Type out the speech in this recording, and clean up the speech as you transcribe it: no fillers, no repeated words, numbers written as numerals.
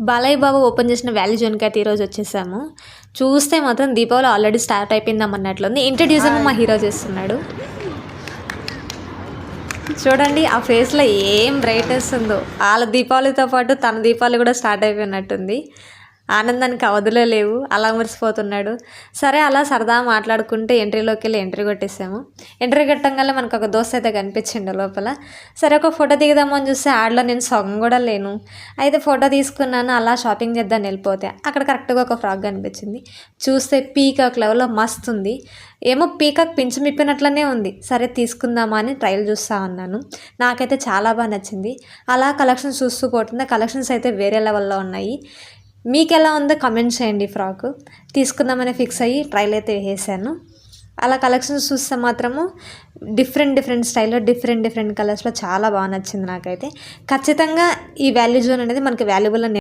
Balayya Babu open చేసిన value జోన్కి అయితే ఈరోజు వచ్చేసాము. చూస్తే మాత్రం దీపావళి ఆల్రెడీ స్టార్ట్ అయిపోయిందాం అన్నట్లుంది. ఇంట్రడ్యూస్ ఏమో మా హీరో చేస్తున్నాడు. చూడండి ఆ ఫేస్లో ఏం బ్రైట్నెస్ ఉందో. వాళ్ళ దీపావళితో పాటు తన దీపావళి కూడా స్టార్ట్ అయిపోయినట్టుంది. ఆనందానికి అవధులే లేవు, అలా మురిసిపోతున్నాడు. సరే అలా సరదా మాట్లాడుకుంటే ఎంట్రీలోకి వెళ్ళి ఎంట్రీ కొట్టేసాము. ఎంట్రీ కొట్టంగానే మనకు ఒక దోస్త్ అయితే కనిపించిండు లోపల. సరే ఒక ఫోటో దిగుదాము అని చూస్తే ఆడలో నేను సగం కూడా లేను. అయితే ఫోటో తీసుకున్నాను. అలా షాపింగ్ చేద్దాం వెళ్ళిపోతే అక్కడ కరెక్ట్గా ఒక ఫ్రాక్ కనిపించింది. చూస్తే పీకాక్ లెవెల్లో మస్తు ఉంది. ఏమో పీకాక్ పింఛం ఇప్పినట్లనే ఉంది. సరే తీసుకుందామా అని ట్రయల్ చూస్తూ ఉన్నాను. నాకైతే చాలా బాగా నచ్చింది. అలా కలెక్షన్స్ చూస్తూ పోతుంది. కలెక్షన్స్ అయితే వేరే లెవెల్లో ఉన్నాయి. మీకు ఎలా ఉందో కమెంట్ చేయండి. ఫ్రాక్ తీసుకుందామని ఫిక్స్ అయ్యి ట్రైల్ అయితే వేసాను. అలా కలెక్షన్స్ చూస్తే మాత్రము డిఫరెంట్ స్టైల్లో డిఫరెంట్ కలర్స్లో చాలా బాగా నచ్చింది నాకైతే. ఖచ్చితంగా ఈ వాల్యూ జోన్ అనేది మనకి వాల్యుబుల్ అని